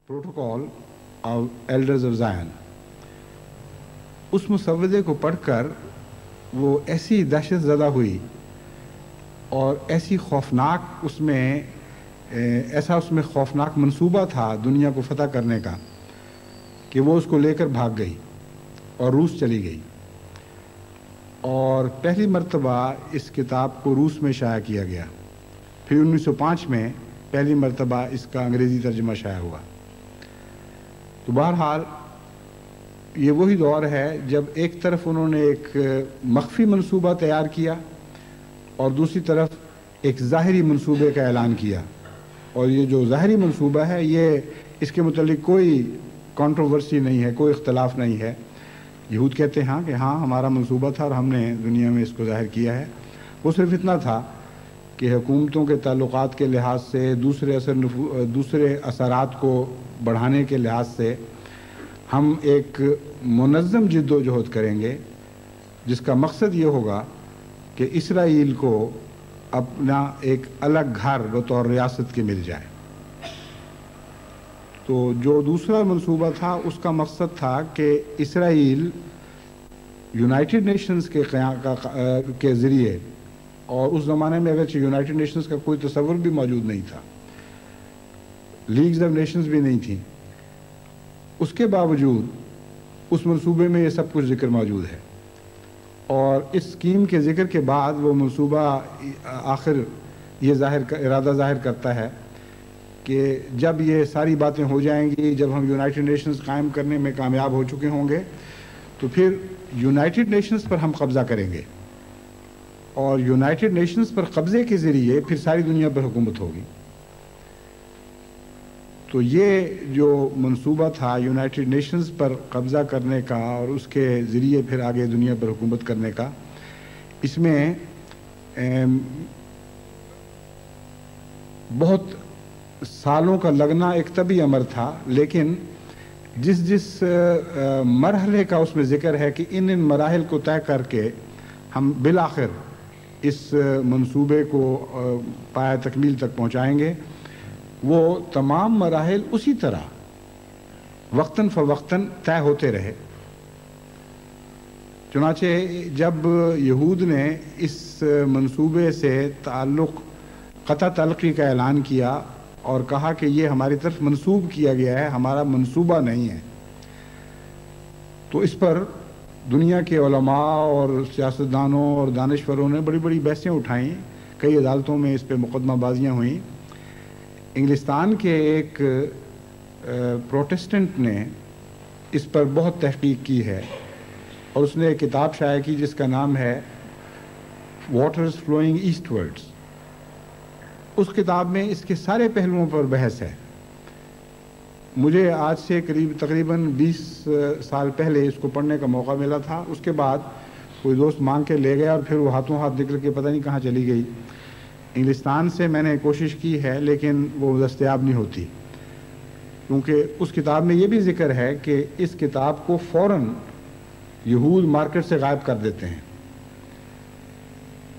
Protocol of elders of Zion, उस मुसव्वदे को पढ़कर वो ऐसी दहशत ज़दा हुई और ऐसी खौफनाक उसमें खौफनाक मंसूबा था दुनिया को फ़तह करने का कि वो उसको लेकर भाग गई और रूस चली गई। और पहली मर्तबा इस किताब को रूस में शाया किया गया। फिर 1905 में पहली मर्तबा इसका अंग्रेज़ी तर्जुमा शाया हुआ। तो बहरहाल ये वही दौर है जब एक तरफ उन्होंने एक मख्फी मंसूबा तैयार किया और दूसरी तरफ एक ज़ाहिरी मंसूबे का ऐलान किया। और ये जो ज़ाहिरी मंसूबा है ये इसके मुतल्लिक़ कोई कंट्रोवर्सी नहीं है, कोई इख्तलाफ नहीं है। यहूद कहते हैं कि हाँ हमारा मंसूबा था और हमने दुनिया में इसको ज़ाहिर किया है। वो सिर्फ इतना था कि हुकूमतों के ताल्लुकात के लिहाज से दूसरे असरात को बढ़ाने के लिहाज से हम एक मुनज़्ज़म जिद्दोजहद करेंगे जिसका मकसद ये होगा कि इसराइल को अपना एक अलग घर बतौर रियासत के मिल जाए। तो जो दूसरा मंसूबा था उसका मकसद था कि इसराइल यूनाइटेड नेशंस के ज़रिए, और उस ज़माने में अगरचे यूनाइटेड नेशंस का कोई तसव्वुर भी मौजूद नहीं था, लीग्स ऑफ नेशंस भी नहीं थी, उसके बावजूद उस मंसूबे में ये सब कुछ ज़िक्र मौजूद है। और इस स्कीम के ज़िक्र के बाद वो मंसूबा आखिर ये इरादा ज़ाहिर करता है कि जब ये सारी बातें हो जाएंगी, जब हम यूनाइटेड नेशंस कायम करने में कामयाब हो चुके होंगे, तो फिर यूनाइटेड नेशंस पर हम कब्ज़ा करेंगे और यूनाइटेड नेशंस पर कब्ज़े के ज़रिए फिर सारी दुनिया पर हुकूमत होगी। तो ये जो मंसूबा था यूनाइटेड नेशंस पर कब्ज़ा करने का और उसके ज़रिए फिर आगे दुनिया पर हुकूमत करने का, इसमें बहुत सालों का लगना एक तभी अमर था। लेकिन जिस मरहले का उसमें ज़िक्र है कि इन मराहिल को तय करके हम बिलाखिर इस मंसूबे को पाया तकमील तक पहुँचाएँगे, वो तमाम मराहिल उसी तरह वक्तन फ़वक्तन तय होते रहे। चुनाचे जब यहूद ने इस मंसूबे से क़ता तल्क़ी का ऐलान किया और कहा कि ये हमारी तरफ मंसूब किया गया है, हमारा मंसूबा नहीं है, तो इस पर दुनिया के उलमा और सियासतदानों और दानिशवरों ने बड़ी बड़ी बहसें उठाईं, कई अदालतों में इस पर मुकदमाबाजियाँ हुईं। इंग्लिस्तान के एक प्रोटेस्टेंट ने इस पर बहुत तहकीक की है और उसने एक किताब शाया की जिसका नाम है वाटर्स फ्लोइंग ईस्टवर्ड्स। उस किताब में इसके सारे पहलुओं पर बहस है। मुझे आज से तकरीबन 20 साल पहले इसको पढ़ने का मौका मिला था। उसके बाद कोई दोस्त मांग के ले गया और फिर वो हाथों हाथ निकल के पता नहीं कहाँ चली गई। इंग्लिस्तान से मैंने कोशिश की है लेकिन वो दस्तयाब नहीं होती, क्योंकि उस किताब में ये भी ज़िक्र है कि इस किताब को फ़ौरन यहूद मार्केट से गायब कर देते हैं।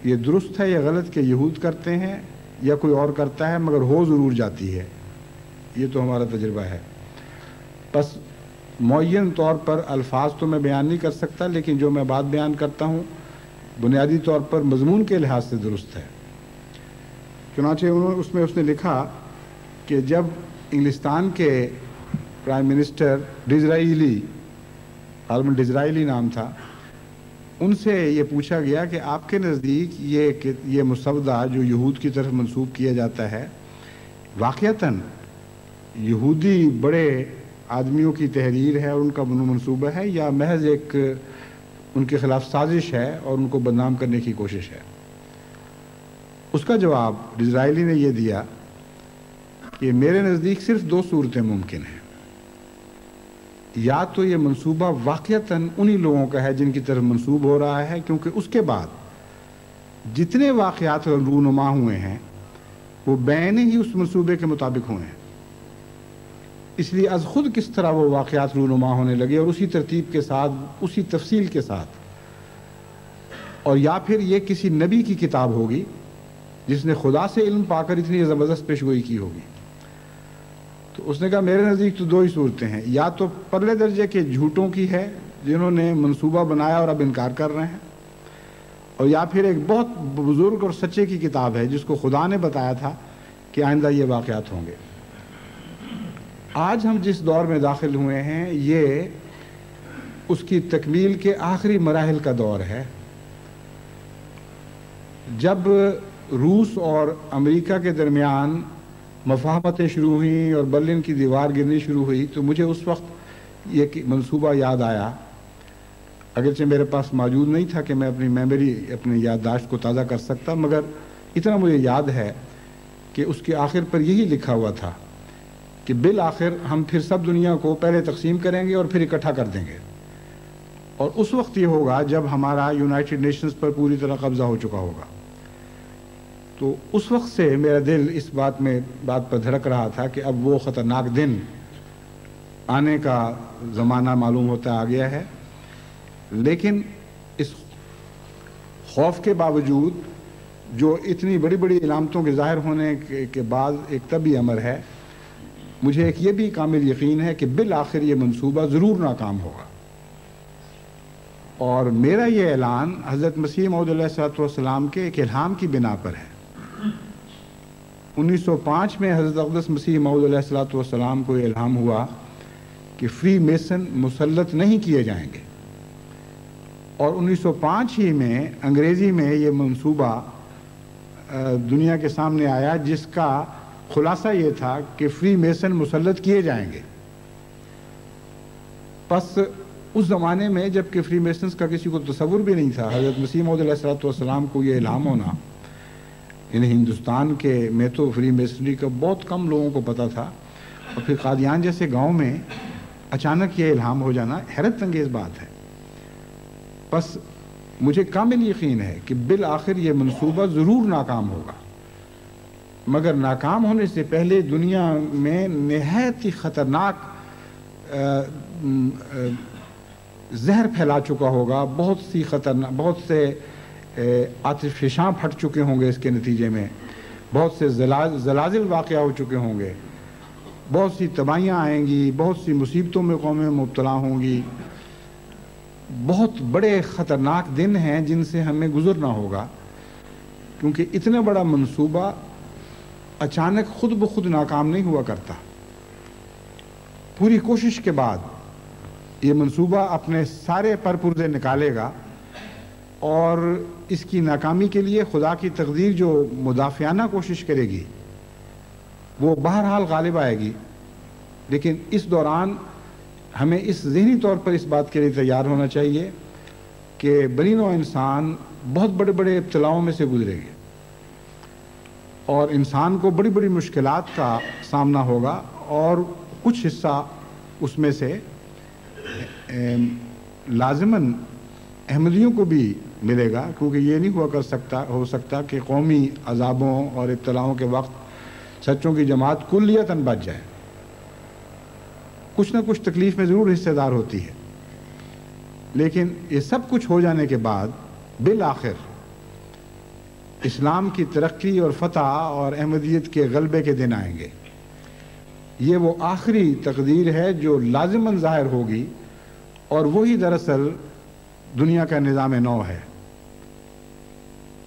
ये दुरुस्त है या गलत कि यहूद करते हैं या कोई और करता है, मगर हो ज़रूर जाती है। ये तो हमारा तजुर्बा है। बस मुअय्यन तौर पर अल्फाज तो मैं बयान नहीं कर सकता, लेकिन जो मैं बात बयान करता हूँ बुनियादी तौर पर मज़मून के लिहाज से दुरुस्त है। चुनांचे उसमें उसने लिखा कि जब इंग्लिस्तान के प्राइम मिनिस्टर डिज़राइली, आलमन डिज़राइली नाम था, उनसे ये पूछा गया कि आपके नज़दीक ये मुसव्वदा जो यहूद की तरफ मंसूब किया जाता है वाक़ियतन यहूदी बड़े आदमियों की तहरीर है और उनका मंसूबा है या महज एक उनके ख़िलाफ़ साजिश है और उनको बदनाम करने की कोशिश है? उसका जवाब डिज़राइली ने यह दिया कि मेरे नज़दीक सिर्फ दो सूरतें मुमकिन हैं। या तो ये मंसूबा वाक़ियतन उन्हीं लोगों का है जिनकी तरफ मंसूब हो रहा है, क्योंकि उसके बाद जितने वाक़यात रूनुमा हुए हैं वो बैन ही उस मंसूबे के मुताबिक हुए हैं। इसलिए अज़ खुद किस तरह वो वाक़यात रूनुमा होने लगे और उसी तरतीब के साथ, उसी तफसील के साथ, और या फिर ये किसी नबी की किताब होगी जिसने खुदा से इल्म पाकर इतनी ज़बरदस्त पेशगोई की होगी। تو اس نے کہا میرے نزدیک تو دو ہی صورتیں ہیں، یا تو پرلے درجے کے جھوٹوں کی ہے جنہوں نے منصوبہ بنایا اور اب انکار کر رہے ہیں، اور یا پھر ایک بہت بزرگ اور سچے کی کتاب ہے جس کو خدا نے بتایا تھا کہ آئندہ یہ واقعات ہوں گے۔ آج ہم جس دور میں داخل ہوئے ہیں یہ اس کی تکمیل کے آخری مراحل کا دور ہے۔ جب روس اور امریکہ کے درمیان مفاہمتیں شروع ہوئیں اور برلن کی دیوار گرنی شروع ہوئی تو مجھے اس وقت یہ منصوبہ یاد آیا، اگرچہ میرے پاس موجود نہیں تھا کہ میں اپنی میموری اپنی یادداشت کو تازہ کر سکتا، مگر اتنا مجھے یاد ہے کہ اس کے آخر پر یہی لکھا ہوا تھا کہ بالآخر ہم پھر سب دنیا کو پہلے تقسیم کریں گے اور پھر اکٹھا کر دیں گے، اور اس وقت یہ ہوگا جب ہمارا یونائٹڈ نیشنز پر پوری طرح قبضہ ہو چکا ہوگا۔ تو اس وقت سے میرا دل اس بات پر دھڑک رہا تھا کہ اب وہ خطرناک دن آنے کا زمانہ معلوم ہوتا آ گیا ہے، لیکن اس خوف کے باوجود جو اتنی بڑی بڑی علامتوں کے ظاہر ہونے کے بعد ایک طبی امر ہے، مجھے ایک یہ بھی کامل یقین ہے کہ بالآخر یہ منصوبہ ضرور ناکام ہوگا، اور میرا یہ اعلان حضرت مسیح موعود علیہ الصلوۃ والسلام کے ایک الہام کی بنا پر ہے۔ 1905 میں حضرت اقدس مسیح موعود علیہ الصلوۃ والسلام کو یہ الہام ہوا کہ فری میسن مسلط نہیں کیے جائیں گے، اور 1905 ہی میں انگریزی میں یہ منصوبہ دنیا کے سامنے آیا جس کا خلاصہ یہ تھا کہ فری میسن مسلط کیے جائیں گے۔ پس اس زمانے میں جب کہ فری میسنز کا کسی کو تصور بھی نہیں تھا، حضرت مسیح موعود علیہ الصلوۃ والسلام کو یہ الہام ہونا، یعنی ہندوستان کے میں تو فری میسنری کا بہت کم لوگوں کو پتہ تھا، اور پھر قادیان جیسے گاؤں میں اچانک یہ الہام ہو جانا حیرت انگیز بات ہے۔ بس مجھے کامل یقین ہے کہ بالآخر یہ منصوبہ ضرور ناکام ہوگا، مگر ناکام ہونے سے پہلے دنیا میں نہایت ہی خطرناک زہر پھیلا چکا ہوگا، بہت سے آتش فشاں پھٹ چکے ہوں گے، اس کے نتیجے میں بہت سے زلازل واقع ہو چکے ہوں گے، بہت سی تباہیاں آئیں گی، بہت سی مصیبتوں میں قومیں مبتلا ہوں گی، بہت بڑے خطرناک دن ہیں جن سے ہمیں گزرنا ہوگا، کیونکہ اتنا بڑا منصوبہ اچانک خود بخود ناکام نہیں ہوا کرتا۔ پوری کوشش کے بعد یہ منصوبہ اپنے سارے پرپرزے نکالے گا، اور اس کی ناکامی کے لیے خدا کی تقدیر جو مدافعانہ کوشش کرے گی وہ بہرحال غالب آئے گی، لیکن اس دوران ہمیں اس ذہنی طور پر اس بات کے لیے تیار ہونا چاہیے کہ بنی نوع انسان بہت بڑے بڑے ابتلاؤں میں سے گزرے گے، اور انسان کو بڑی بڑی مشکلات کا سامنا ہوگا، اور کچھ حصہ اس میں سے لازماً احمدیوں کو بھی ملے گا، کیونکہ یہ نہیں ہو سکتا کہ قومی عذابوں اور ابتلاؤں کے وقت سچوں کی جماعت کلیتاً بچ جائے، کچھ نہ کچھ تکلیف میں ضرور حصہ دار ہوتی ہے، لیکن یہ سب کچھ ہو جانے کے بعد بالآخر اسلام کی ترقی اور فتح اور احمدیت کے غلبے کے دن آئیں گے۔ یہ وہ آخری تقدیر ہے جو لازماً ظاہر ہوگی، اور وہی دراصل دنیا کا نظام نو ہے۔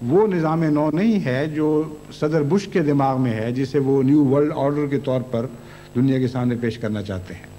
وہ نظام نو نہیں ہے جو صدر بش کے دماغ میں ہے، جسے وہ نیو ورلڈ آرڈر کے طور پر دنیا کے سامنے پیش کرنا چاہتے ہیں۔